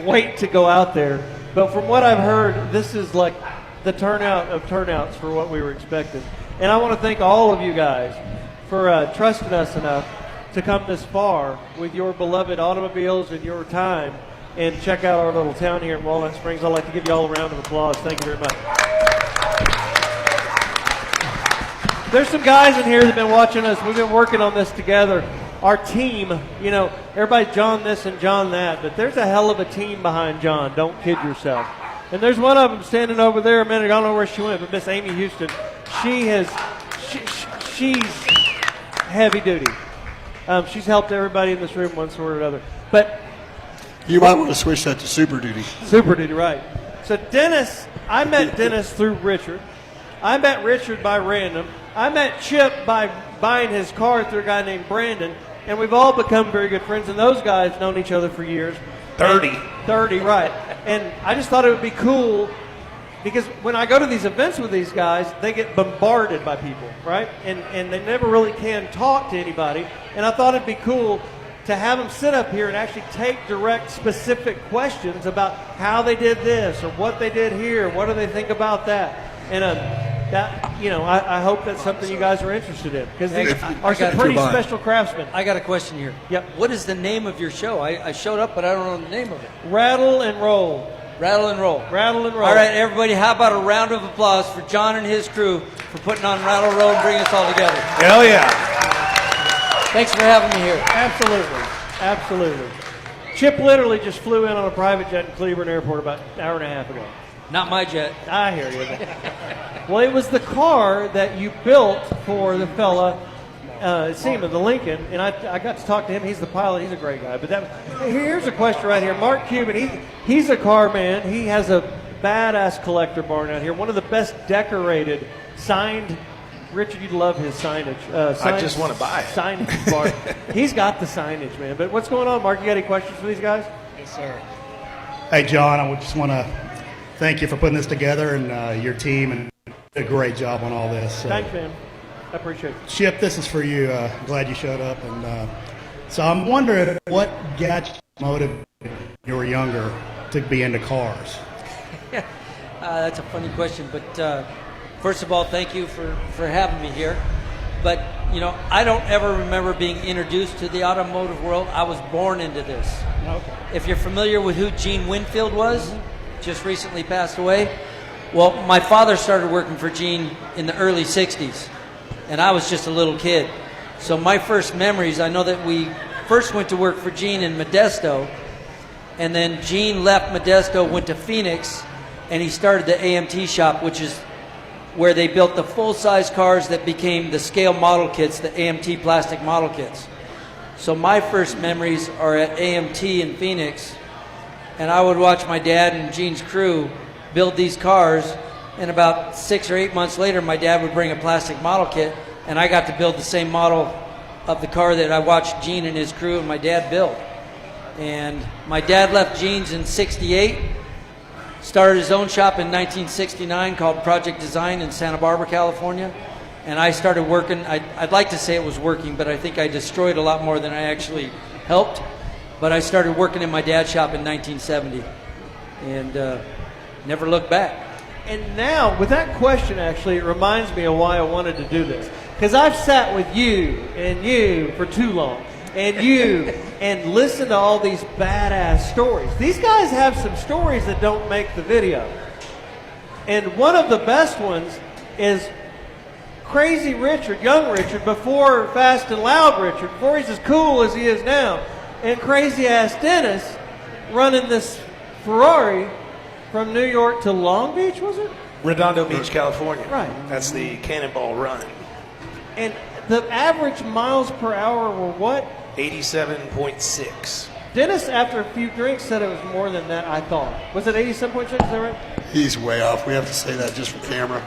Wait to go out there. But from what I've heard, this is like the turnout of turnouts for what we were expecting. And I want to thank all of you guys for trusting us enough to come this far with your beloved automobiles and your time and check out our little town here in Walnut Springs. I'd like to give you all a round of applause. Thank you very much. There's some guys in here that have been watching us. We've been working on this together. Our team, you know, everybody's John this and John that, but there's a hell of a team behind John. Don't kid yourself. And there's one of them standing over there a minute ago. I don't know where she went, but Miss Amy Houston, she's heavy duty. She's helped everybody in this room one sort or another. But you might want to switch that to Super Duty. Super Duty, right. So Dennis, I met Dennis through Richard. I met Richard by random. I met Chip by buying his car through a guy named Brandon. And we've all become very good friends. And those guys known each other for years. 30. 30, right. And I just thought it would be cool because when I go to these events with these guys, they get bombarded by people, right? And they never really can talk to anybody. And I thought it'd be cool to have them sit up here and actually take direct, specific questions about how they did this or what they did here. What do they think about that? And that, you know, I hope that's something you guys are interested in because these are some pretty special craftsmen. I got a question here. Yep. What is the name of your show? I showed up, but I don't know the name of it. Rattle and Roll. Rattle and Roll. Rattle and Roll. All right, everybody, how about a round of applause for John and his crew for putting on Rattle and Roll and bringing us all together. Hell yeah. Thanks for having me here. Absolutely. Absolutely. Chip literally just flew in on a private jet in Cleveland Airport about an hour and a half ago. Not my jet. I hear you. Well, it was the car that you built for the fella, Seaman, the Lincoln, and I got to talk to him. He's the pilot. He's a great guy. But here's a question right here. Mark Cuban, he's a car man. He has a badass collector barn out here. One of the best decorated, signed. Richard, you'd love his signage. I just want to buy it. Signage barn. He's got the signage, man. But what's going on, Mark? You got any questions for these guys? Yes, sir. Hey, John, I just want to thank you for putting this together and your team, and did a great job on all this. So. Thanks, man. I appreciate it. Chip, this is for you. Glad you showed up. And so I'm wondering what got you motivated when you were younger to be into cars? That's a funny question, but first of all, thank you for having me here. But, you know, I don't ever remember being introduced to the automotive world. I was born into this. Okay. If you're familiar with who Gene Winfield was, just recently passed away, well, my father started working for Gene in the early 60s, and I was just a little kid. So my first memories, I know that we first went to work for Gene in Modesto, and then Gene left Modesto, went to Phoenix, and he started the AMT shop, which is where they built the full-size cars that became the scale model kits, the AMT plastic model kits. So my first memories are at AMT in Phoenix, and I would watch my dad and Gene's crew build these cars, and about 6 or 8 months later, my dad would bring a plastic model kit, and I got to build the same model of the car that I watched Gene and his crew and my dad build. And my dad left Gene's in '68, started his own shop in 1969 called Project Design in Santa Barbara, California. And I started working, I'd like to say it was working, but I think I destroyed a lot more than I actually helped. But I started working in my dad's shop in 1970 and never looked back. And now, with that question, actually, it reminds me of why I wanted to do this. Because I've sat with you for too long, and listened to all these badass stories. These guys have some stories that don't make the video. And one of the best ones is Crazy Richard, young Richard, before Fast and Loud Richard, before he's as cool as he is now. And Crazy Ass Dennis running this Ferrari from New York to Long Beach, was it? Redondo Beach, California. Right. That's the Cannonball Run. And the average miles per hour were what? 87.6. Dennis, after a few drinks, said it was more than that, I thought. Was it 87.6? Is that right? He's way off. We have to say that just for camera.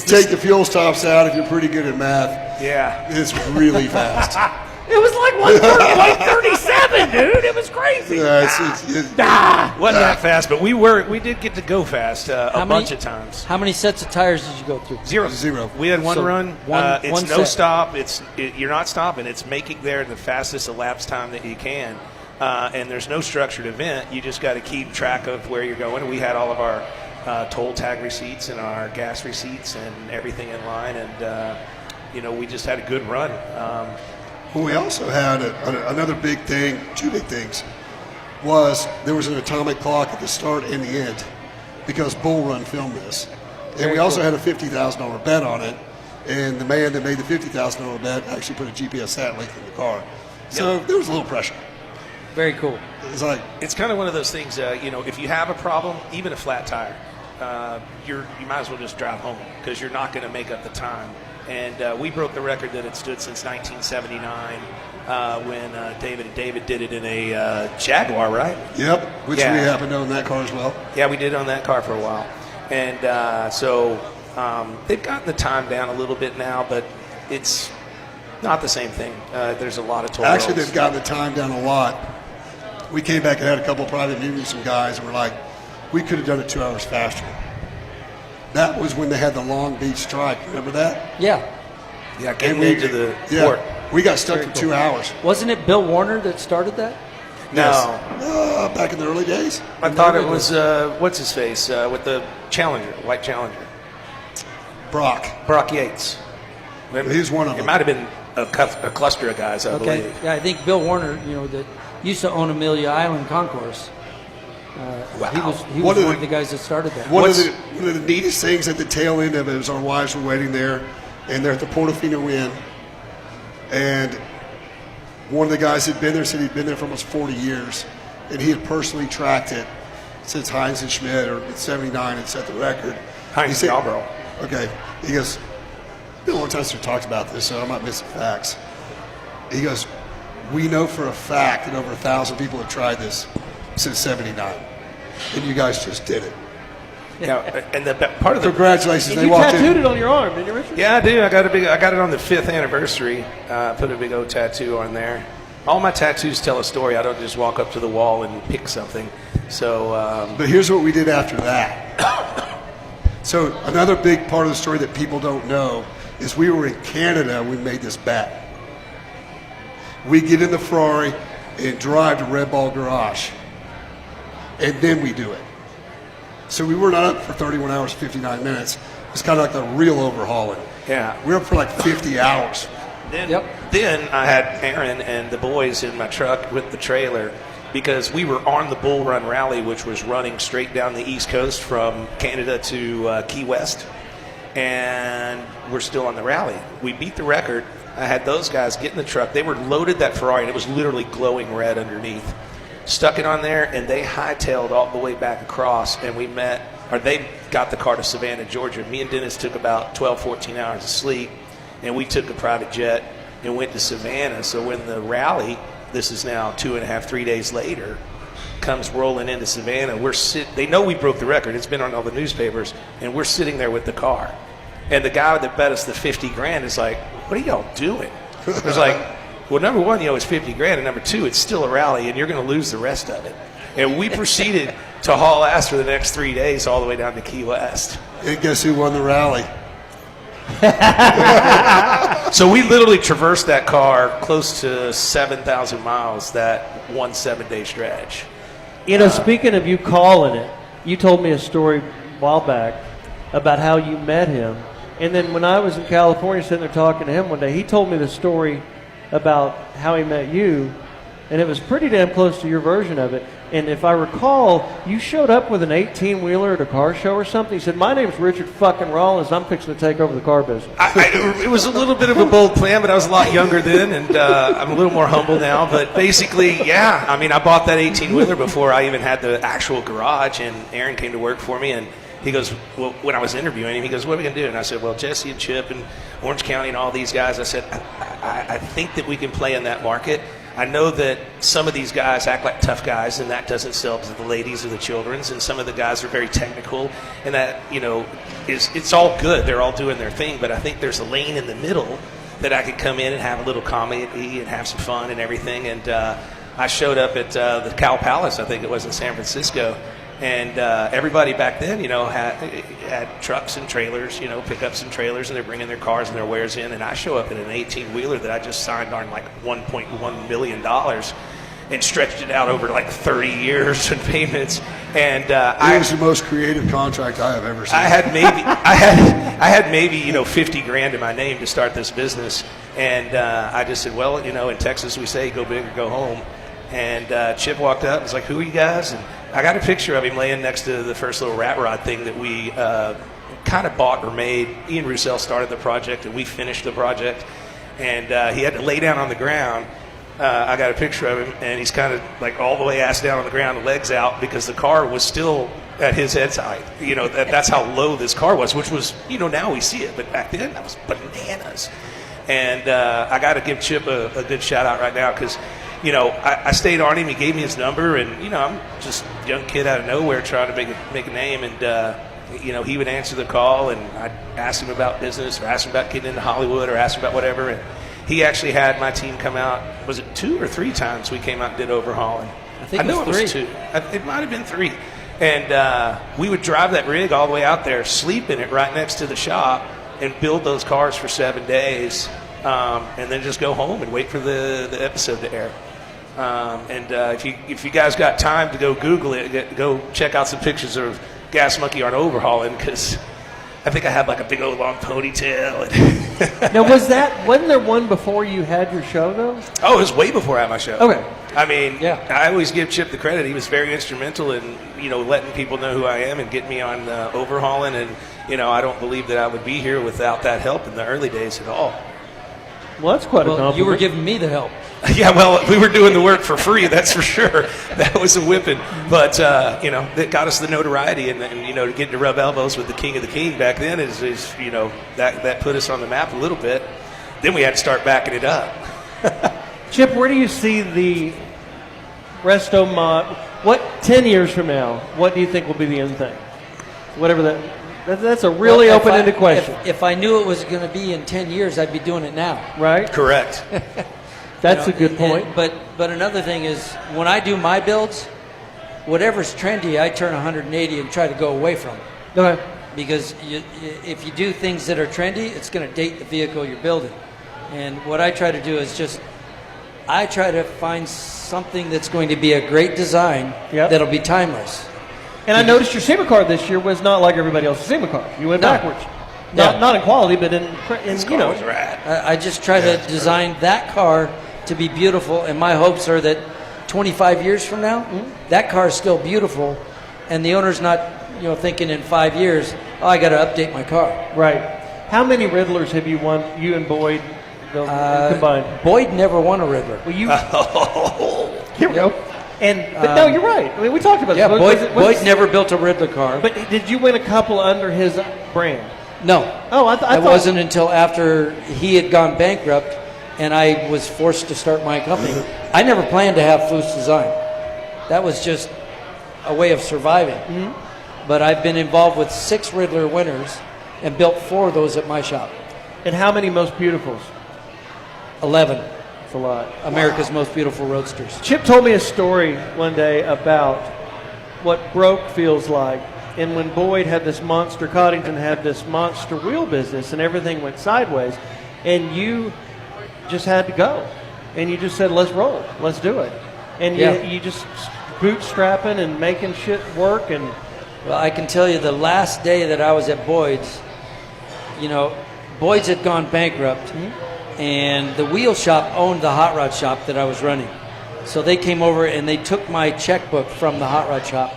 Take the fuel stops out if you're pretty good at math. Yeah. It's really fast. It was like 137, dude. It was crazy. Wasn't that fast, but we did get to go fast a bunch of times. How many sets of tires did you go through? Zero. We had one run. One it's no set. stop. You're not stopping. It's making there the fastest elapsed time that you can. and there's no structured event. You just got to keep track of where you're going. We had all of our toll tag receipts and our gas receipts and everything in line, and we just had a good run. Well, we also had another big thing, two big things, was there was an atomic clock at the start and the end because Bull Run filmed this. And we also had a $50,000 bet on it, and the man that made the $50,000 bet actually put a GPS sat link in the car. So there was a little pressure. Very cool. It's kind of one of those things, if you have a problem, even a flat tire, you might as well just drive home because you're not going to make up the time. And we broke the record that had stood since 1979 when David did it in a Jaguar, right? Yep, which we happen to own that car as well. Yeah, we did own that car for a while. And so they've gotten the time down a little bit now, but it's not the same thing. There's a lot of toll Actually, roads. they've gotten the time down a lot. We came back and had a couple of private meetings with some guys, and we're like, we could have done it 2 hours faster. That was when they had the Long Beach strike. Remember that? Yeah. Yeah, getting into the port. We got stuck for 2 hours. Wasn't it Bill Warner that started that? No. Back in the early days. I thought it was, what's his face, with the Challenger, white Challenger. Brock Yates. He's one of them. It might have been a cluster of guys, I believe. Yeah, I think Bill Warner, that used to own Amelia Island Concourse. Wow. He was one of the guys that started that. One of the neatest things at the tail end of it was our wives were waiting there, and they're at the Portofino Inn, and one of the guys had been there said he'd been there for almost 40 years, and he had personally tracked it since Heinz and Schmidt, or in 79, had set the record. Heinz Yarborough. Okay. He goes, it's been a long time since we talked about this, so I might miss the facts. He goes, we know for a fact that over 1,000 people have tried this since 79, and you guys just did it. Yeah, and part of the congratulations. And they you walked tattooed in. it on your arm, didn't you, Richard? Yeah, I do. I got it on the 5th anniversary. Put a big old tattoo on there. All my tattoos tell a story. I don't just walk up to the wall and pick something. So, but here's what we did after that. So another big part of the story that people don't know is we were in Canada when we made this bet. We get in the Ferrari and drive to Red Ball Garage, and then we do it. So we were not up for 31 hours, 59 minutes. It's kind of like the real overhauling. yeah. We were up for like 50 hours. Then I had Aaron and the boys in my truck with the trailer because we were on the Bull Run Rally, which was running straight down the East Coast from Canada to Key West. And we're still on the rally. We beat the record. I had those guys get in the truck. They were loaded that Ferrari, and it was literally glowing red underneath. Stuck it on there, and they hightailed all the way back across, and they got the car to Savannah, Georgia. Me and Dennis took about 12, 14 hours of sleep, and we took a private jet and went to Savannah. So when the rally, this is now 2.5, 3 days later, comes rolling into Savannah, they know we broke the record. It's been on all the newspapers, and we're sitting there with the car. And the guy that bet us the 50 grand is like, what are y'all doing? It was like, well, number one, it's 50 grand, and number two, it's still a rally, and you're going to lose the rest of it. And we proceeded to haul ass for the next 3 days all the way down to Key West. And guess who won the rally? So we literally traversed that car close to 7,000 miles that 1 7-day stretch. Speaking of you calling it, you told me a story a while back about how you met him. And then when I was in California sitting there talking to him one day, he told me the story about how he met you, and it was pretty damn close to your version of it. And if I recall, you showed up with an 18-wheeler at a car show or something. He said, my name's Richard fucking Rawlings, and I'm fixing to take over the car business. It was a little bit of a bold plan, but I was a lot younger then, and I'm a little more humble now. But basically, yeah, I bought that 18-wheeler before I even had the actual garage, and Aaron came to work for me, and he goes, well, when I was interviewing him, he goes, what are we going to do? And I said, well, Jesse and Chip and Orange County and all these guys, I said, I think that we can play in that market. I know that some of these guys act like tough guys, and that doesn't sell to the ladies or the children's, and some of the guys are very technical, and that, it's all good. They're all doing their thing, but I think there's a lane in the middle that I could come in and have a little comedy and have some fun and everything. And I showed up at the Cow Palace, I think it was in San Francisco, and everybody back then, had trucks and trailers, pickups and trailers, and they're bringing their cars and their wares in. And I show up in an 18-wheeler that I just signed on like $1.1 million. and stretched it out over like 30 years in payments. And It was the most creative contract I have ever seen. I had maybe 50 grand in my name to start this business, and I just said, well, in Texas we say go big or go home. And Chip walked up and was like, who are you guys? And I got a picture of him laying next to the first little rat rod thing that we kind of bought or made. Ian Roussel started the project, and we finished the project. And he had to lay down on the ground. I got a picture of him, and he's kind of like all the way ass down on the ground, legs out, because the car was still at his head's height. That's how low this car was, which was, now we see it, but back then that was bananas. And I got to give Chip a good shout out right now, because I stayed on him. He gave me his number, and I'm just a young kid out of nowhere trying to make a name, and he would answer the call, and I'd ask him about business, or ask him about getting into Hollywood, or ask him about whatever. And he actually had my team come out. Was it 2 or 3 times we came out and did overhauling? I think know it was 2. It might have been 3. And we would drive that rig all the way out there, sleep in it right next to the shop, and build those cars for 7 days, and then just go home and wait for the episode to air. If you guys got time to go Google it, go check out some pictures of Gas Monkey on overhauling, because I think I had like a big old long ponytail. Now, wasn't there one before you had your show, though? Oh, it was way before I had my show. Okay. I mean, Yeah. I always give Chip the credit. He was very instrumental in, letting people know who I am and getting me on overhauling. And, I don't believe that I would be here without that help in the early days at all. Well, that's quite a compliment. You were giving me the help. Yeah, well, we were doing the work for free, that's for sure. That was a whipping. But, that got us the notoriety. And getting to rub elbows with the king of the king back then is that put us on the map a little bit. Then we had to start backing it up. Chip, where do you see the Resto Mod? What 10 years from now? What do you think will be the end thing? Whatever that's a really Well, if open-ended I- question, If I knew it was going to be in 10 years, I'd be doing it now. right? Correct. That's a good point. But another thing is, when I do my builds, whatever's trendy, I turn 180 and try to go away from. Okay. Because if you do things that are trendy, it's going to date the vehicle you're building. And what I try to do is I try to find something that's going to be a great design Yep. that'll be timeless. And I noticed your SEMA car this year was not like everybody else's SEMA car. You went No. backwards. No. Not in quality, but in This car was rad. I just try to design that car to be beautiful, and my hopes are that 25 years from now, that car is still beautiful, and the owner's not, thinking in 5 years, I got to update my car. Right. How many Riddlers have you won, you and Boyd combined? Boyd never won a Riddler. Well, here we go. But no, you're right. I mean, we talked about Yeah, this. Boyd never built a Riddler car. But did you win a couple under his brand? No. Oh, I It thought wasn't until after he had gone bankrupt and I was forced to start my company. I never planned to have Foose design. That was just a way of surviving. But I've been involved with 6 Riddler winners and built 4 of those at my shop. And how many most beautifuls? 11. It's a lot. America's most beautiful roadsters. Chip told me a story one day about what broke feels like. And when Boyd had this monster, Coddington had this monster wheel business, and everything went sideways, and you just had to go. And you just said, let's roll. Let's do it. And you just bootstrapping and making shit work. And Well, I can tell you the last day that I was at Boyd's, Boyd's had gone bankrupt, and the wheel shop owned the hot rod shop that I was running. So they came over and they took my checkbook from the hot rod shop,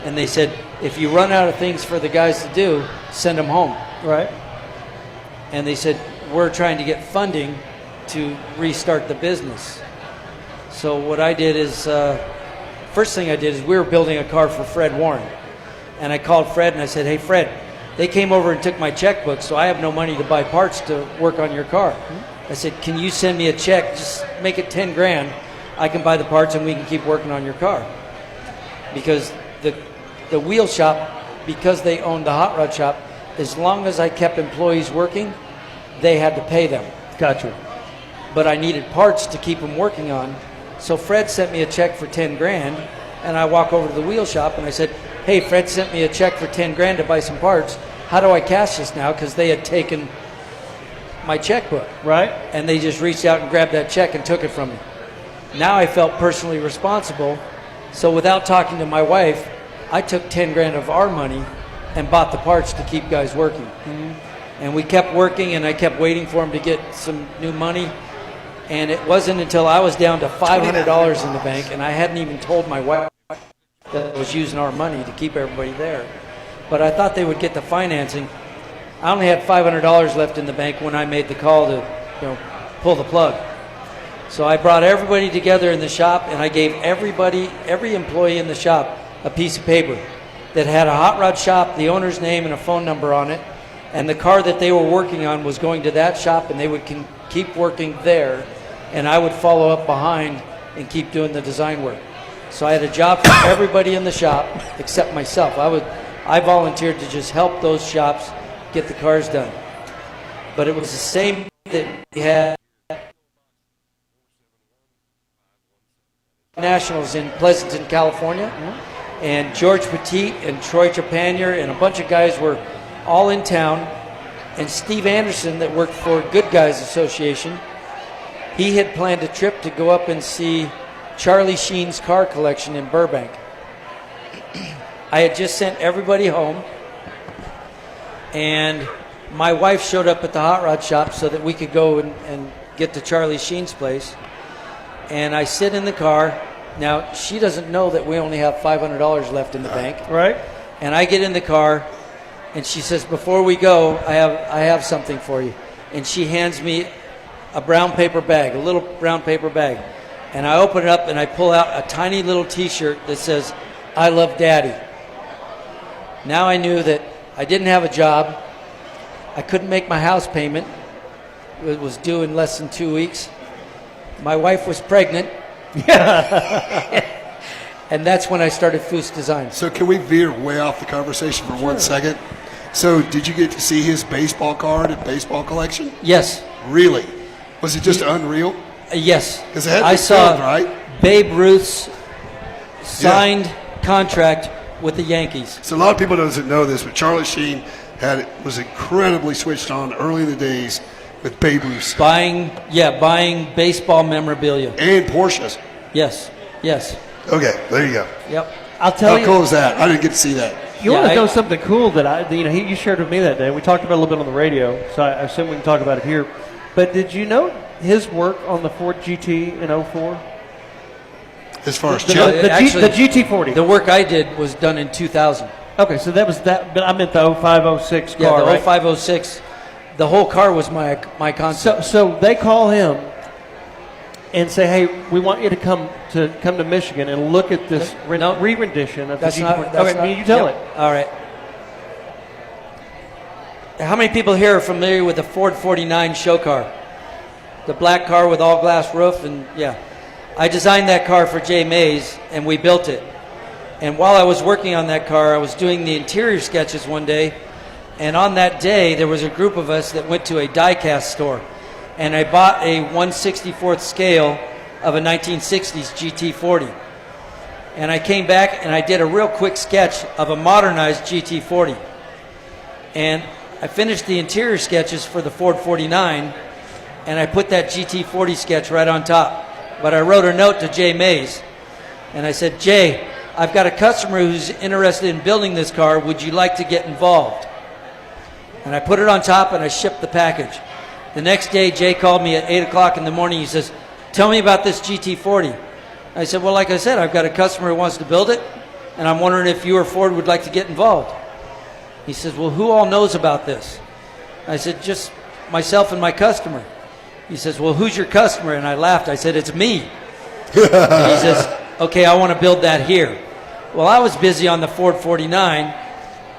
and they said, if you run out of things for the guys to do, send them home. right? And they said, we're trying to get funding to restart the business. So what I did is, first thing I did is we were building a car for Fred Warren. And I called Fred and I said, hey, Fred, they came over and took my checkbook, so I have no money to buy parts to work on your car. I said, can you send me a check? Just make it 10 grand. I can buy the parts and we can keep working on your car. Because the wheel shop, because they owned the hot rod shop, as long as I kept employees working, they had to pay them. Gotcha. But I needed parts to keep them working on. So Fred sent me a check for 10 grand, and I walk over to the wheel shop and I said, hey, Fred sent me a check for 10 grand to buy some parts. How do I cash this now? Because they had taken my checkbook. Right? And they just reached out and grabbed that check and took it from me. Now I felt personally responsible. So without talking to my wife, I took 10 grand of our money and bought the parts to keep guys working. And we kept working, and I kept waiting for him to get some new money. And it wasn't until I was down to $500 in the bank, and I hadn't even told my wife that I was using our money to keep everybody there. But I thought they would get the financing. I only had $500 left in the bank when I made the call to, pull the plug. So I brought everybody together in the shop, and I gave every employee in the shop a piece of paper that had a hot rod shop, the owner's name, and a phone number on it. And the car that they were working on was going to that shop, and they would keep working there, and I would follow up behind and keep doing the design work. So I had a job for everybody in the shop except myself. I volunteered to just help those shops get the cars done. But it was the same that we had Nationals in Pleasanton, California, and George Petit and Troy Trepanier and a bunch of guys were all in town, and Steve Anderson that worked for Good Guys Association, he had planned a trip to go up and see Charlie Sheen's car collection in Burbank. I had just sent everybody home, and my wife showed up at the hot rod shop so that we could go and get to Charlie Sheen's place. And I sit in the car. Now, she doesn't know that we only have $500 left in the bank. Right. And I get in the car, and she says, before we go, I have something for you. And she hands me a brown paper bag, a little brown paper bag. And I open it up, and I pull out a tiny little T-shirt that says, I love Daddy. Now I knew that I didn't have a job. I couldn't make my house payment. It was due in less than 2 weeks. My wife was pregnant. And that's when I started Foose Design. So can we veer way off the conversation for 1 second? So did you get to see his baseball card and baseball collection? Yes. Really? Was it just unreal? Yes. 'Cause it had to I be saw filmed, right? Babe Ruth's signed contract with the Yankees. So a lot of people doesn't know this, but Charlie Sheen was incredibly switched on early in the days with Babe Ruth. Buying baseball memorabilia. And Porsches. Yes. Okay, there you go. Yep. I'll tell How you. cool is that? I didn't get to see that. You want Yeah, to know something cool that you shared with me that day? We talked about it a little bit on the radio, so I assume we can talk about it here. But did you know his work on the Ford GT in 04? As far as The Chip. GT40. The work I did was done in 2000. Okay, so that was that. But I meant the 05, 06 car, Yeah, the right? 05, 06. The whole car was my concept. So they call him and say, "Hey, we want you to come to Michigan and look at this No. re-rendition of That's the not. GT40." That's Okay, not, you tell yep. it. All right. How many people here are familiar with the Ford 49 show car? The black car with all glass roof, and yeah. I designed that car for Jay Mays, and we built it. And while I was working on that car, I was doing the interior sketches one day, and on that day, there was a group of us that went to a die-cast store, and I bought a 1/64th scale of a 1960s GT40. And I came back and I did a real quick sketch of a modernized GT40. And I finished the interior sketches for the Ford 49, and I put that GT40 sketch right on top. But I wrote a note to Jay Mays, and I said, Jay, I've got a customer who's interested in building this car. Would you like to get involved? And I put it on top, and I shipped the package. The next day, Jay called me at 8 o'clock in the morning. He says, tell me about this GT40. I said, well, like I said, I've got a customer who wants to build it, and I'm wondering if you or Ford would like to get involved. He says, well, who all knows about this? I said, just myself and my customer. He says, well, who's your customer? And I laughed. I said, it's me. And he says, okay, I want to build that here. Well, I was busy on the Ford 49,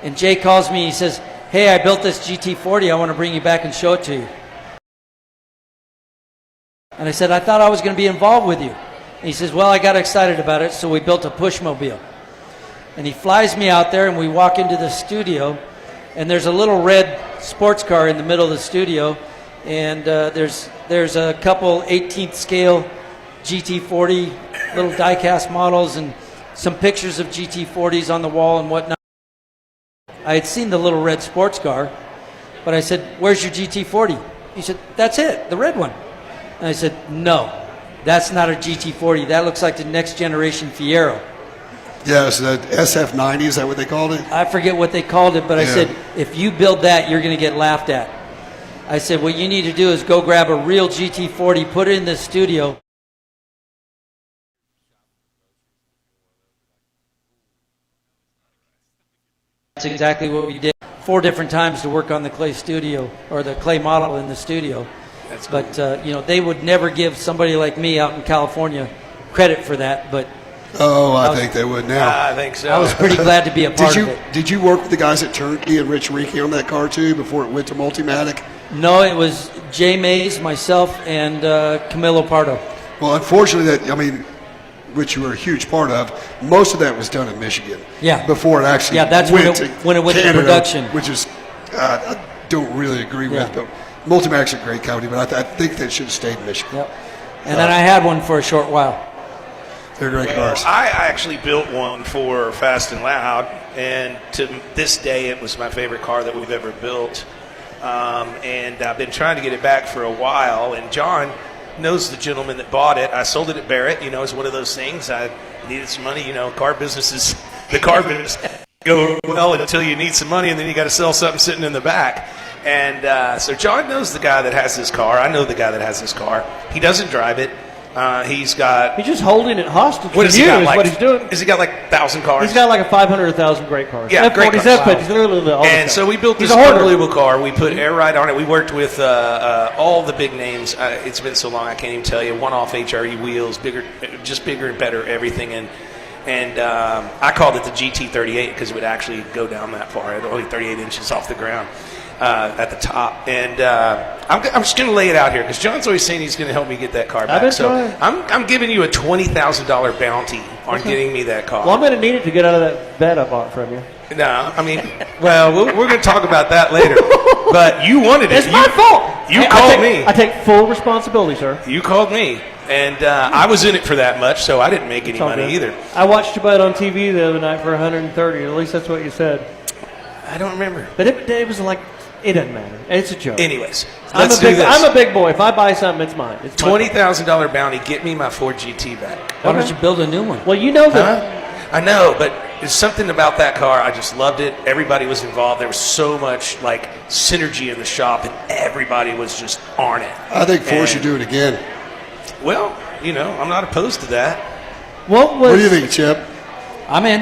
and Jay calls me. He says, hey, I built this GT40. I want to bring you back and show it to you. And I said, I thought I was going to be involved with you. And he says, well, I got excited about it, so we built a Pushmobile. And he flies me out there, and we walk into the studio, and there's a little red sports car in the middle of the studio, and there's a couple 18th scale GT40 little die-cast models and some pictures of GT40s on the wall and whatnot. I had seen the little red sports car, but I said, where's your GT40? He said, that's it, the red one. And I said, no, That's not a GT40. That looks like the next generation Fiero. Yeah, it's the SF90. Is that what they called it? I forget what they called it, but I Yeah. said, if you build that, you're going to get laughed at. I said, what you need to do is go grab a real GT40, put it in the studio. That's exactly what we did. 4 different times to work on the clay studio, or the clay model in the studio. That's cool. But, they would never give somebody like me out in California credit for that, but Oh, I think they would now. I think so. I was pretty glad to be a part of it. Did you work with the guys at Turnkey and Rich Reeky on that car too before it went to Multimatic? No, it was Jay Mays, myself, and Camilo Pardo. Well, unfortunately, which you were a huge part of, most of that was done in Michigan. Yeah. Before it actually Yeah, that's went when it went to Canada, production. which is I don't really agree with. Yeah. But Multimatic's a great company, but I think they should have stayed in Michigan. Yep. And then I had one for a short while. They're great cars. I actually built one for Fast and Loud, and to this day, it was my favorite car that we've ever built. And I've been trying to get it back for a while. And John knows the gentleman that bought it. I sold it at Barrett. It's one of those things. I needed some money. Car businesses, the car business go well until you need some money, and then you got to sell something sitting in the back. And so John knows the guy that has this car. I know the guy that has this car. He doesn't drive it. He's just holding it hostage. What has for he you got? Is Like, what he's doing. Has he got like 1,000 cars? He's got like a 500,000 great cars. Yeah, great F40s, cars. F50s, he's literally all the And time. so we built He's this a hoarder. unbelievable car. We put air ride on it. We worked with all the big names. It's been so long I can't even tell you. One-off HRE wheels, bigger and better everything. And I called it the GT38 because it would actually go down that far. It only 38 inches off the ground at the top. And I'm just going to lay it out here because John's always saying he's going to help me get that car back. been So trying. I'm giving you a $20,000 bounty on getting me that car. Well, I'm going to need it to get out of that bed I bought from you. No, we're going to talk about that later. But you wanted it. It's my fault. You Hey, called me. I take full responsibility, sir. You called me. And I was in it for that much, so I didn't make any It's all money good. either. I watched you buy it on TV the other night for 130. At least that's what you said. I don't remember. But it was like, it doesn't matter. It's a joke. Anyways, I'm let's a do big, this. I'm a big boy. If I buy something, it's mine. It's my fault. $20,000 bounty. Get me my Ford GT back. Why don't you build a new one? Well, you know that. Huh? I know, but there's something about that car. I just loved it. Everybody was involved. There was so much like synergy in the shop, and everybody was just on it. I think Ford And- should do it again. Well, I'm not opposed to that. What was? What do you think, Chip? I'm in.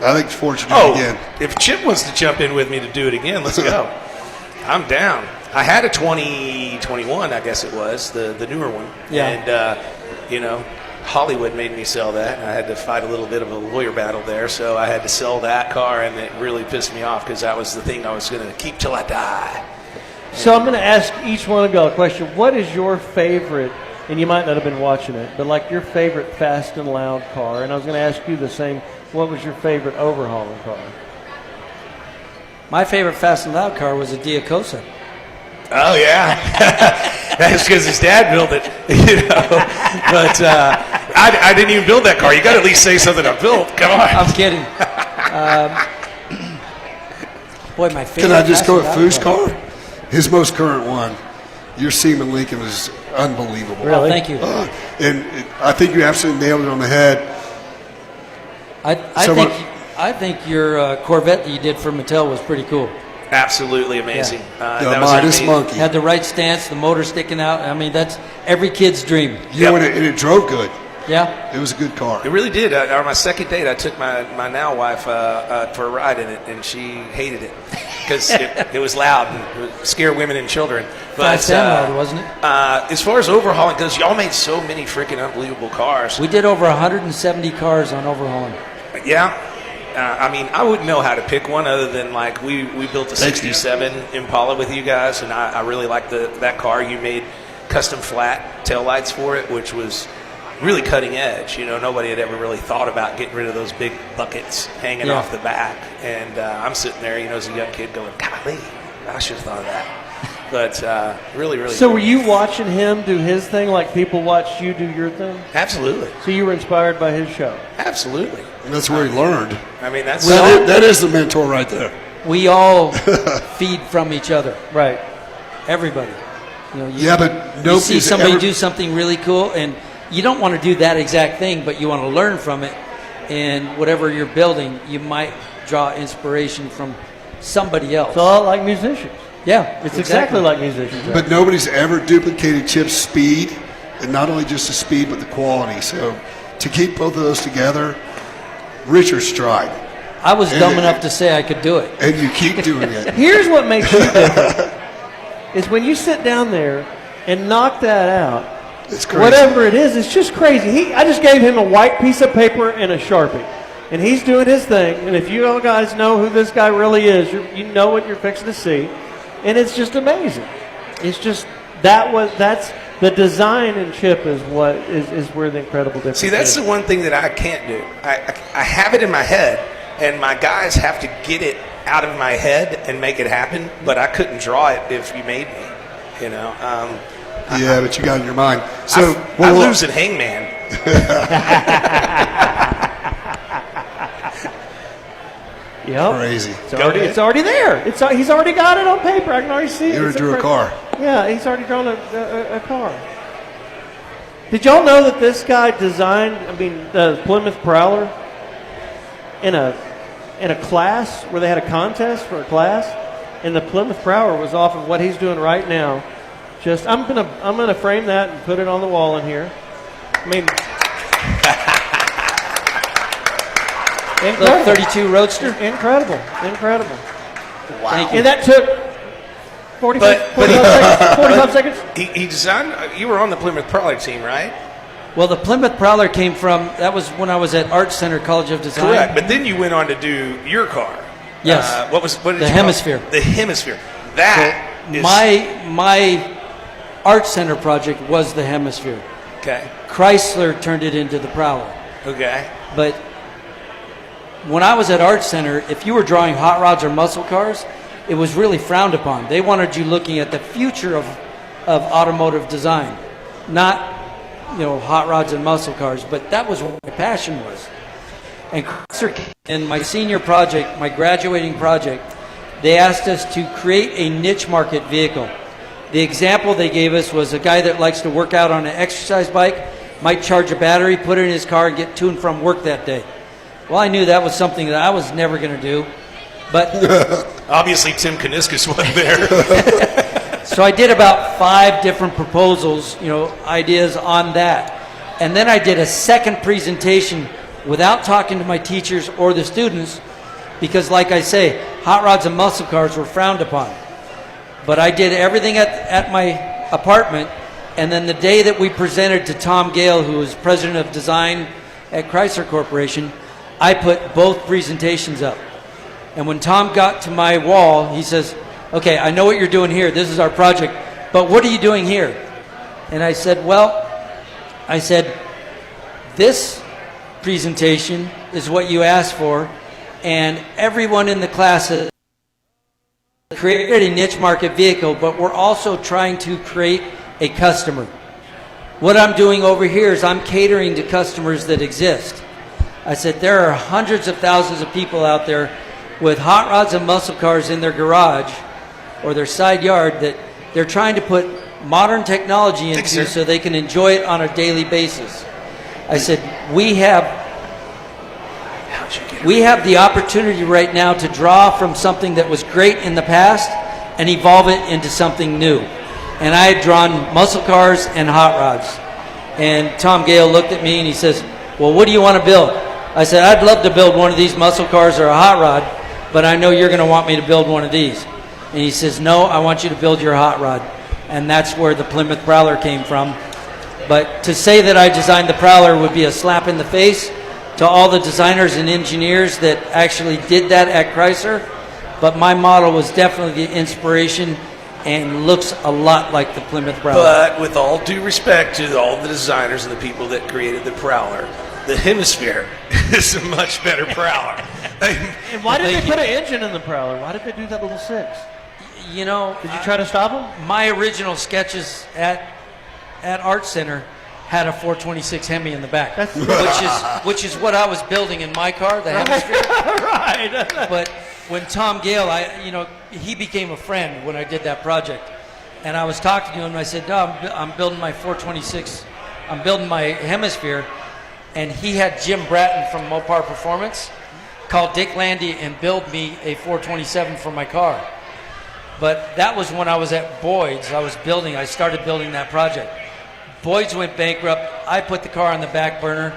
I think Ford should do Oh, it again. if Chip wants to jump in with me to do it again, let's go. I'm down. I had a 2021, I guess it was, the newer one. Yeah. And, Hollywood made me sell that. I had to fight a little bit of a lawyer battle there, so I had to sell that car, and it really pissed me off because that was the thing I was going to keep till I die. So I'm going to ask each one of y'all a question. What is your favorite, and you might not have been watching it, but like your favorite Fast and Loud car? And I was going to ask you the same. What was your favorite overhauling car? My favorite Fast and Loud car was a Diacosa. Oh, yeah. That's because his dad built it, But I didn't even build that car. You got to at least say something I built. Come on. I'm kidding. Boy, my favorite. Can I just Fast go and with Loud Foose car? His most current one. Your Seaman Lincoln was unbelievable. Oh, thank you. And I think you absolutely nailed it on the head. So I think your Corvette that you did for Mattel was pretty cool. Absolutely amazing. The That was Midas amazing. Monkey. Had the right stance, the motor sticking out. I mean, that's every kid's dream. Yeah, and it drove good. Yeah. It was a good car. It really did. On my second date, I took my now wife for a ride in it, and she hated it because it was loud and it would scare women and children. But Fast and Loud, wasn't it? as far as overhauling goes, y'all made so many freaking unbelievable cars. We did over 170 cars on overhauling. Yeah. I wouldn't know how to pick one other than like we built a 67 Impala with you guys, and I really liked that car. You made custom flat taillights for it, which was really cutting edge. Nobody had ever really thought about getting rid of those big buckets hanging Yeah. off the back. And I'm sitting there, as a young kid going, golly, I should have thought of that. But really, really So cool. were you watching him do his thing like people watched you do your thing? Absolutely. So you were inspired by his show? Absolutely. And that's where he learned. That's... That is the mentor right there. We all feed from each other. Right. Everybody. Yeah, but You nobody's see somebody ever, do something really cool, and you don't want to do that exact thing, but you want to learn from it. And whatever you're building, you might draw inspiration from somebody else. It's a lot like musicians. Yeah, It's exactly like musicians. But nobody's ever duplicated Chip's speed, and not only just the speed, but the quality. So to keep both of those together, Richard Stride. I was dumb enough to say I could do it. And you keep doing it. Here's what makes you different, is when you sit down there and knock that out, It's crazy. whatever it is, it's just crazy. I just gave him a white piece of paper and a Sharpie, and he's doing his thing. And if you all guys know who this guy really is, you know what you're fixing to see, and it's just amazing. It's just that's the design in Chip is what is where the incredible difference. See, that's is. the one thing that I can't do. I have it in my head, and my guys have to get it out of my head and make it happen. But I couldn't draw it if you made me. You know. Yeah, but you got it in your mind. So I lose at Hangman. Yep. Crazy. It's already there. He's already got it on paper. I can already see it. You ever It's drew a car? Yeah, he's already drawn a car. Did y'all know that this guy designed, the Plymouth Prowler in a class where they had a contest for a class, and the Plymouth Prowler was off of what he's doing right now. I'm gonna frame that and put it on the wall in here. The 32 Roadster. Incredible. Wow. Thank you. And that took 45 seconds. He designed. You were on the Plymouth Prowler team, right? Well, the Plymouth Prowler came from, that was when I was at Art Center College of Design. Correct. But then you went on to do your car. Yes. What did The you call it? Hemisphere. The Hemisphere. That is My Art Center project was the Hemisphere. okay. Chrysler turned it into the Prowler. Okay. But when I was at Art Center, if you were drawing hot rods or muscle cars, it was really frowned upon. They wanted you looking at the future of automotive design, not hot rods and muscle cars. But that was what my passion was. And in my senior project, my graduating project, they asked us to create a niche market vehicle. The example they gave us was a guy that likes to work out on an exercise bike might charge a battery, put it in his car, and get to and from work that day. Well, I knew that was something that I was never going to do, but Obviously, Tim Kaniskas wasn't there. so I did about 5 different proposals, ideas on that. And then I did a second presentation without talking to my teachers or the students because, like I say, hot rods and muscle cars were frowned upon. But I did everything at my apartment, and then the day that we presented to Tom Gale, who was president of design at Chrysler Corporation, I put both presentations up. And when Tom got to my wall, he says, okay, I know what you're doing here. This is our project. But what are you doing here? And I said, this presentation is what you asked for. And everyone in the class has created a niche market vehicle, but we're also trying to create a customer. What I'm doing over here is I'm catering to customers that exist. I said, there are hundreds of thousands of people out there with hot rods and muscle cars in their garage or their side yard that they're trying to put modern technology into so they can enjoy it on a daily basis. I said, we have the opportunity right now to draw from something that was great in the past and evolve it into something new. And I had drawn muscle cars and hot rods. And Tom Gale looked at me and he says, well, what do you want to build? I said, I'd love to build one of these muscle cars or a hot rod, but I know you're going to want me to build one of these. And he says, no, I want you to build your hot rod. And that's where the Plymouth Prowler came from. But to say that I designed the Prowler would be a slap in the face to all the designers and engineers that actually did that at Chrysler. But my model was definitely the inspiration and looks a lot like the Plymouth Prowler. But with all due respect to all the designers and the people that created the Prowler, the Hemisphere is a much better Prowler. And why did they put an engine in the Prowler? Why did they do that little 6? Did you try to stop them? My original sketches at Art Center had a 426 Hemi in the back, which is what I was building in my car, the Hemisphere. Right. But when Tom Gale, he became a friend when I did that project, and I was talking to him and I said, no, I'm building my 426 I'm building my hemisphere, and he had Jim Bratton from Mopar Performance call Dick Landy and build me a 427 for my car. But that was when I was at Boyd's. I started building that project. Boyd's went bankrupt. I put the car on the back burner.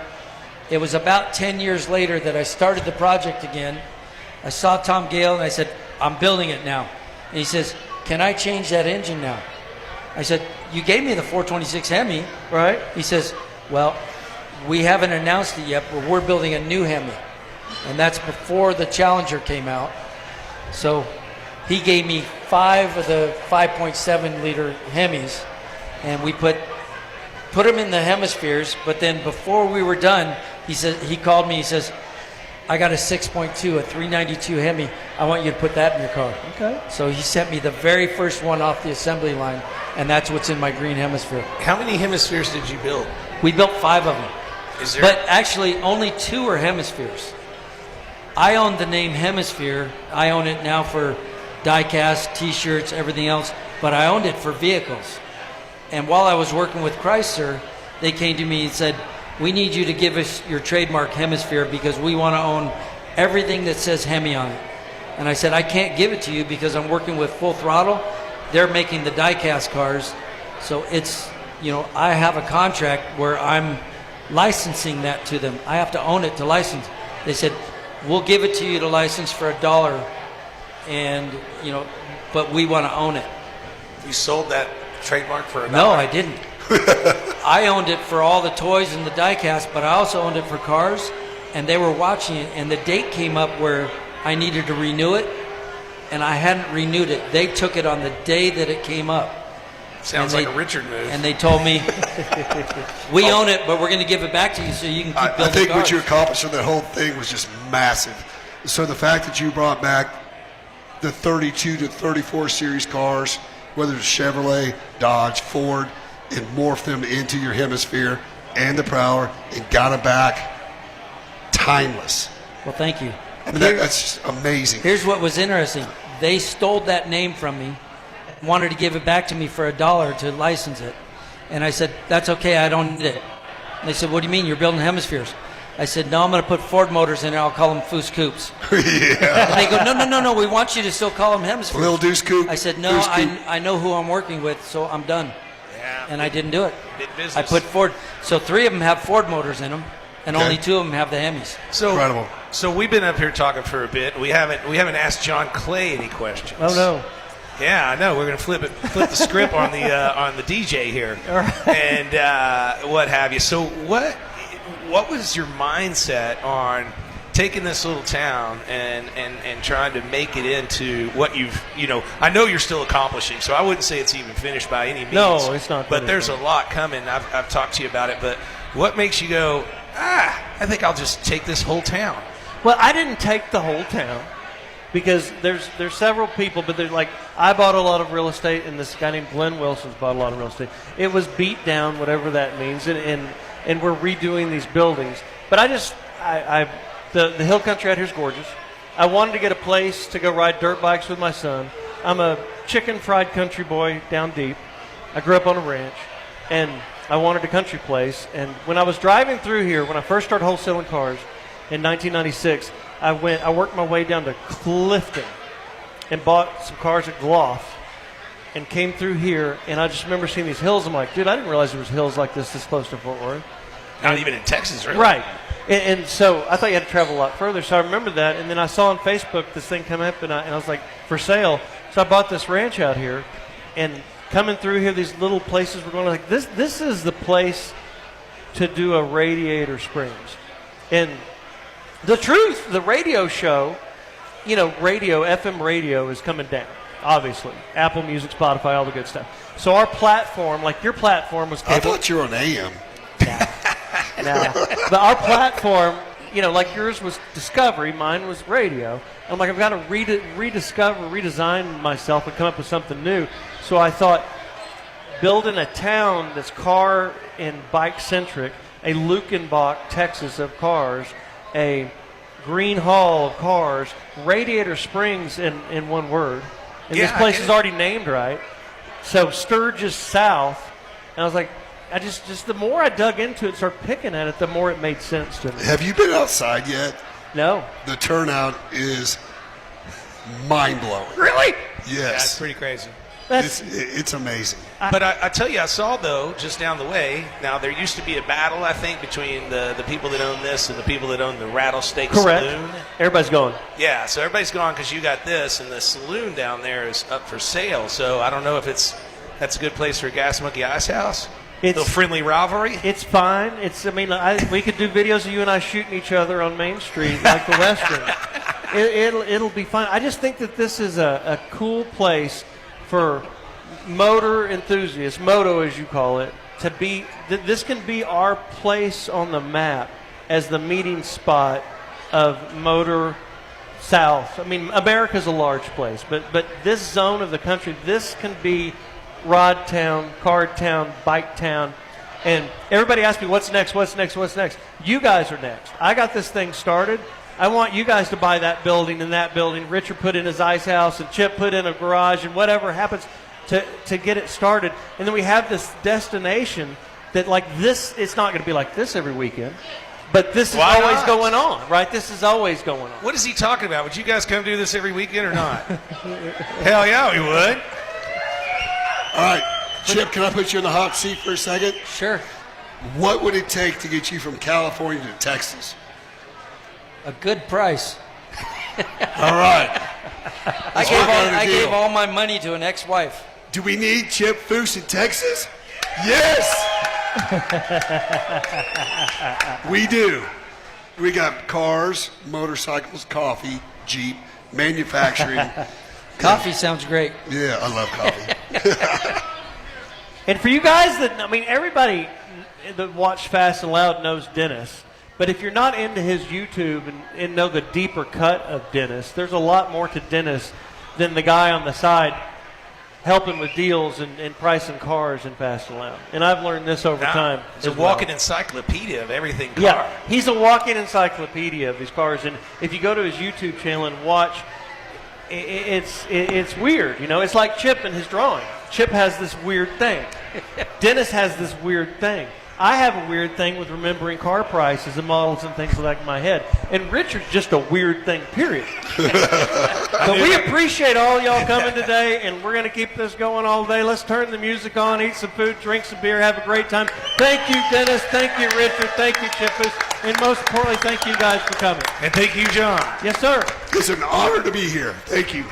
It was about 10 years later that I started the project again. I saw Tom Gale and I said, I'm building it now. And he says, can I change that engine now? I said, you gave me the 426 Hemi. Right. He says, well, we haven't announced it yet, but we're building a new Hemi. And that's before the Challenger came out. So he gave me 5 of the 5.7 liter Hemis, and we put them in the hemispheres. But then before we were done, he called me. He says, I got a 6.2, a 392 Hemi. I want you to put that in your car. Okay. So he sent me the very first one off the assembly line, and that's what's in my green hemisphere. How many hemispheres did you build? We built 5 of them. Is there? But actually, only 2 are hemispheres. I own the name Hemisphere. I own it now for die-cast, T-shirts, everything else. But I owned it for vehicles. And while I was working with Chrysler, they came to me and said, we need you to give us your trademark Hemisphere because we want to own everything that says Hemi on it. And I said, I can't give it to you because I'm working with Full Throttle. They're making the die-cast cars. So it's, I have a contract where I'm licensing that to them. I have to own it to license. They said, we'll give it to you to license for $1, and but we want to own it. You sold that trademark for $1? No, I didn't. I owned it for all the toys and the diecast, but I also owned it for cars, and they were watching it, and the date came up where I needed to renew it, and I hadn't renewed it. They took it on the day that it came up. Sounds like a Richard move. And they told me, we own it, but we're going to give it back to you so you can keep building I think cars. what you accomplished in that whole thing was just massive. So the fact that you brought back the 32 to 34 series cars, whether it's Chevrolet, Dodge, Ford, and morphed them into your hemisphere and the power and got it back, timeless. Well, thank you. I mean, that's just amazing. Here's what was interesting. They stole that name from me, wanted to give it back to me for $1 to license it. And I said, that's okay, I don't need it. And they said, what do you mean, you're building hemispheres? I said, no, I'm going to put Ford motors in there, I'll call them Foose Coupes. Yeah. And they go, no, we want you to still call them hemispheres. Little Deuce Coupe. I said, no, Deuce Coupe. I know who I'm working with, so I'm done. Yeah. And I didn't do it. Big business. I put Ford, so 3 of them have Ford motors in them, and Okay. only 2 of them have the Hemis. So Incredible. So we've been up here talking for a bit. We haven't asked John Clay any questions. Oh no. Yeah, I know. We're going to flip the script on the DJ here, and what have you. So what was your mindset on taking this little town and trying to make it into what I know you're still accomplishing, so I wouldn't say it's even finished by any means. No, it's not But finished, there's no. a lot coming. I've talked to you about it, but what makes you go, I think I'll just take this whole town? Well, I didn't take the whole town because there's several people, but they're like, I bought a lot of real estate, and this guy named Glenn Wilson's bought a lot of real estate. It was beat down, whatever that means, and we're redoing these buildings. But the hill country out here is gorgeous. I wanted to get a place to go ride dirt bikes with my son. I'm a chicken fried country boy down deep. I grew up on a ranch, and I wanted a country place. And when I was driving through here, when I first started wholesaling cars in 1996, I worked my way down to Clifton and bought some cars at Gloff and came through here, and I just remember seeing these hills. I'm like, dude, I didn't realize there was hills like this close to Fort Worth. Not even in Texas, really. Right. And so I thought you had to travel a lot further. So I remember that. And then I saw on Facebook this thing come up, and I was like, for sale. So I bought this ranch out here. And coming through here, these little places we're going, like, this is the place to do a Radiator Springs. And the truth, the radio show, FM radio is coming down, obviously. Apple Music, Spotify, all the good stuff. So our platform, like your platform was cable. I thought you were on AM. No. But our platform, like yours was Discovery, mine was radio. I'm like, I've got to redesign myself and come up with something new. So I thought, building a town that's car and bike centric, a Lukenbach, Texas of cars, a Green Hall of cars, Radiator Springs in one word. And Yeah, this place I get is it. already named right. So Sturgis South. And I was like, I just the more I dug into it, started picking at it, the more it made sense to me. Have you been outside yet? No. The turnout is mind-blowing. Really? Yes. Yeah, it's pretty crazy. It's amazing. But I tell you, I saw, though, just down the way, now there used to be a battle, I think, between the people that own this and the people that own the Rattlesnake Correct. Saloon. Everybody's going. Yeah, so everybody's gone because you got this, and the saloon down there is up for sale. So I don't know if that's a good place for a Gas Monkey Ice House. It's- Little friendly rivalry. It's fine. We could do videos of you and I shooting each other on Main Street like the Western. It'll be fun. I just think that this is a cool place for motor enthusiasts, moto as you call it, to be. This can be our place on the map as the meeting spot of motor south. I mean, America's a large place, but this zone of the country, this can be Rod Town, Card Town, Bike Town. And everybody asks me, what's next, what's next, what's next? You guys are next. I got this thing started. I want you guys to buy that building and that building. Richard put in his ice house and Chip put in a garage and whatever happens to get it started. And then we have this destination that like this, it's not going to be like this every weekend. But this is Why always not? going on, right? This is always going on. What is he talking about? Would you guys come do this every weekend or not? Hell yeah, we would. All right, Chip, can I put you in the hot seat for a second? Sure. What would it take to get you from California to Texas? A good price. All right. I gave all my money to an ex-wife. Do we need Chip Foose in Texas? Yes! We do. We got cars, motorcycles, coffee, Jeep, manufacturing. Coffee sounds great. Yeah, I love coffee. And for you guys everybody that watch Fast and Loud knows Dennis. But if you're not into his YouTube and know the deeper cut of Dennis, there's a lot more to Dennis than the guy on the side helping with deals and pricing cars in Fast and Loud. And I've learned this over time. It's a as well. walking encyclopedia of everything car. Yeah, he's a walking encyclopedia of these cars. And if you go to his YouTube channel and watch, it's weird. You know, it's like Chip and his drawing. Chip has this weird thing. Dennis has this weird thing. I have a weird thing with remembering car prices and models and things like that in my head. And Richard's just a weird thing, period. But we appreciate all y'all coming today, and we're going to keep this going all day. Let's turn the music on, eat some food, drink some beer, have a great time. Thank you, Dennis. Thank you, Richard. Thank you, Chippus. And most importantly, thank you guys for coming. And thank you, John. Yes, sir. It's an honor to be here. Thank you.